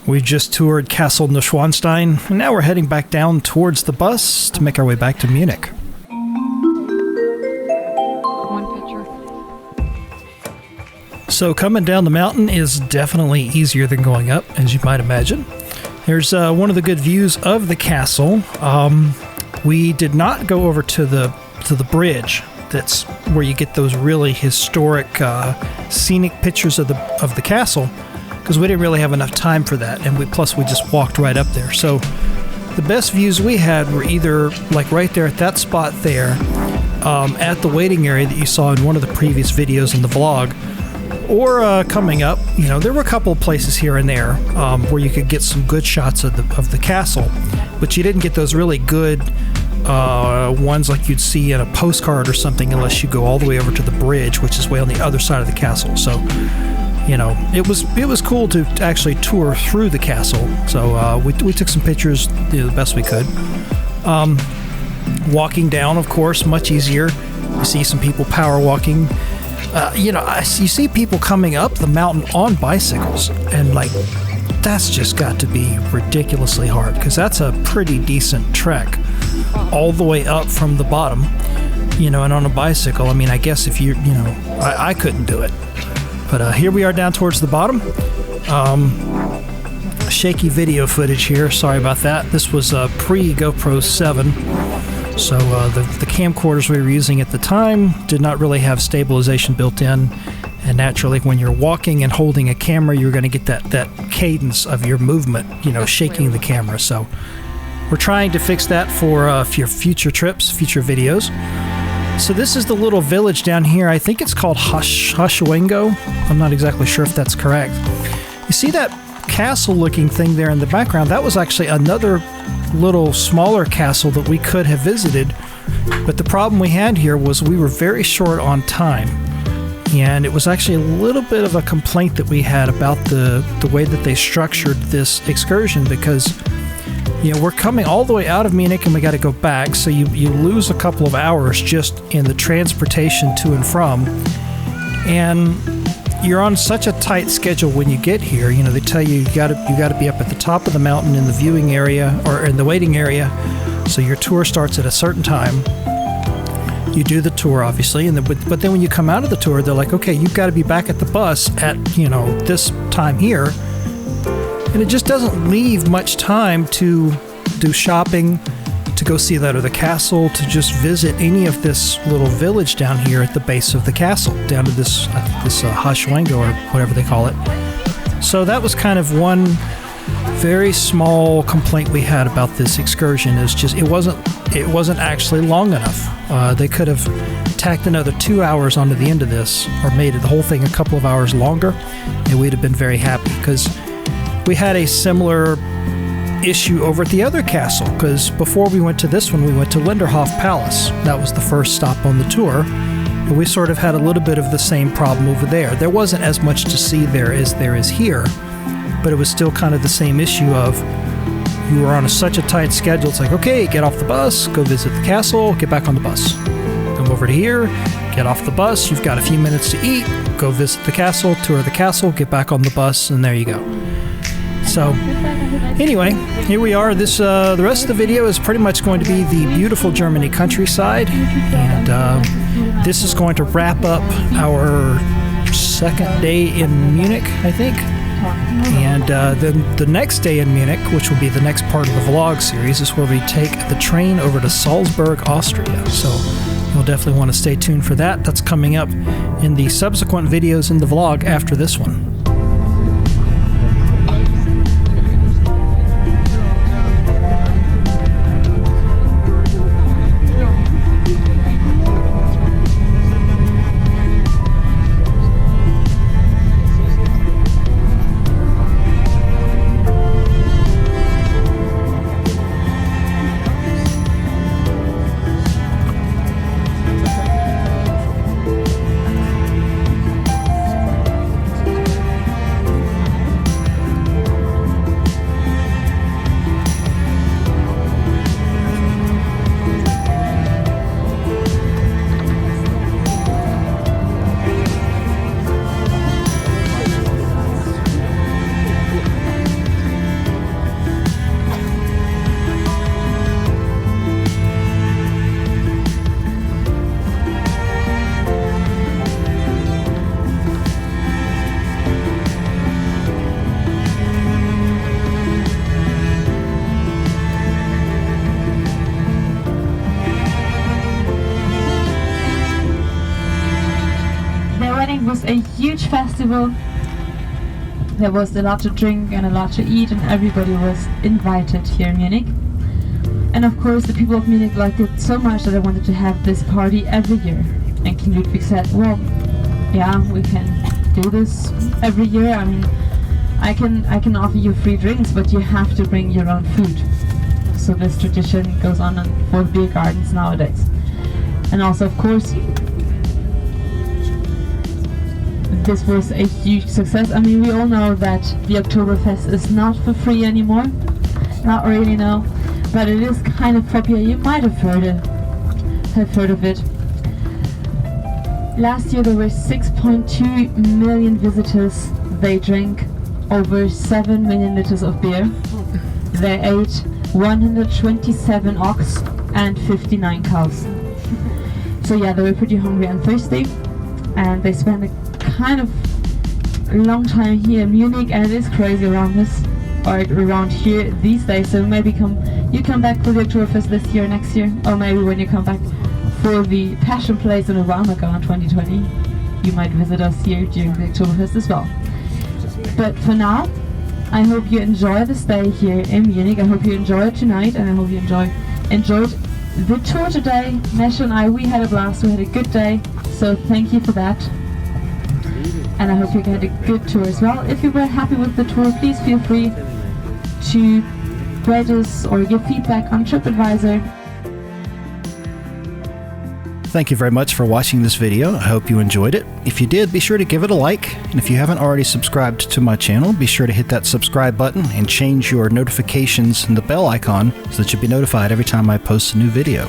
We just toured Castle Neuschwanstein, and now we're heading back down towards the bus to make our way back to Munich. So coming down the mountain is definitely easier than going up, as you might imagine. There's one of the good views of the castle. We did not go over to the bridge. That's where you get those really historic, scenic pictures of the castle, because we didn't really have enough time for that, and we just walked right up there. So the best views we had were either like right there at that spot there, at the waiting area that you saw in one of the previous videos in the vlog, or coming up. You know, there were a couple of places here and there where you could get some good shots of the castle, but you didn't get those really good ones like you'd see in a postcard or something unless you go all the way over to the bridge, which is way on the other side of the castle. So, you know, it was cool to actually tour through the castle. So we took some pictures, the best we could. Walking down, of course, much easier. You see some people power walking. You see people coming up the mountain on bicycles, and like, that's just got to be ridiculously hard, because that's a pretty decent trek all the way up from the bottom, and on a bicycle. I mean, I guess if I couldn't do it. But here we are down towards the bottom. Shaky video footage here. Sorry about that. This was pre-GoPro 7. So the camcorders we were using at the time did not really have stabilization built in. And naturally, when you're walking and holding a camera, you're going to get that cadence of your movement, shaking the camera. So we're trying to fix that for future trips, future videos. So this is the little village down here. I think it's called Hohenschwangau. I'm not exactly sure if that's correct. You see that castle-looking thing there in the background? That was actually another little smaller castle that we could have visited. But the problem we had here was we were very short on time. And it was actually a little bit of a complaint that we had about the way that they structured this excursion, because we're coming all the way out of Munich and we got to go back, so you lose a couple of hours just in the transportation to and from, and you're on such a tight schedule when you get here. They tell you got to be up at the top of the mountain in the viewing area or in the waiting area, so your tour starts at a certain time. You do the tour, obviously, but then when you come out of the tour, they're like, okay, you've got to be back at the bus at this time here. And it just doesn't leave much time to do shopping, to go see that other castle, to just visit any of this little village down here at the base of the castle, down to this Hohenschwangau or whatever they call it. So that was kind of one very small complaint we had about this excursion, is just it wasn't actually long enough. They could have tacked another 2 hours onto the end of this, or made the whole thing a couple of hours longer, and we'd have been very happy, because we had a similar issue over at the other castle, because before we went to this one, we went to Linderhof Palace. That was the first stop on the tour, and we sort of had a little bit of the same problem over there. There wasn't as much to see there as there is here, but it was still kind of the same issue of you were on such a tight schedule. It's like, okay, get off the bus, go visit the castle, get back on the bus. Come over to here, get off the bus, you've got a few minutes to eat, go visit the castle, tour the castle, get back on the bus, and there you go. So, anyway, here we are. The rest of the video is pretty much going to be the beautiful Germany countryside, and this is going to wrap up our second day in Munich, I think. And then the next day in Munich, which will be the next part of the vlog series, is where we take the train over to Salzburg, Austria. So you'll definitely want to stay tuned for that. That's coming up in the subsequent videos in the vlog after this one. festival. There was a lot to drink and a lot to eat, and everybody was invited here in Munich. And of course the people of Munich liked it so much that they wanted to have this party every year. And King Ludwig said, well, yeah, we can do this every year. I mean, I can offer you free drinks, but you have to bring your own food. So this tradition goes on for beer gardens nowadays. And also, of course, this was a huge success. I mean, we all know that the Oktoberfest is not for free anymore. Not really, no. But it is kind of popular. You might have heard of it. Last year there were 6.2 million visitors. They drank over 7 million liters of beer. They ate 127 ox and 59 cows. So yeah, they were pretty hungry and thirsty, and they spent a kind of long time here in Munich, and it is crazy around here these days. So maybe you come back for the Oktoberfest this year, next year, or maybe when you come back for the Passion Place in Hohenschwangau in 2020, you might visit us here during the Oktoberfest as well. But for now, I hope you enjoy the stay here in Munich. I hope you enjoy it tonight, and I hope you enjoyed the tour today. Nesha and I, we had a blast, we had a good day, so thank you for that. And I hope you had a good tour as well. If you were happy with the tour, please feel free to rate us or give feedback on TripAdvisor. Thank you very much for watching this video. I hope you enjoyed it. If you did, be sure to give it a like. And if you haven't already subscribed to my channel, be sure to hit that subscribe button and change your notifications and the bell icon so that you'll be notified every time I post a new video.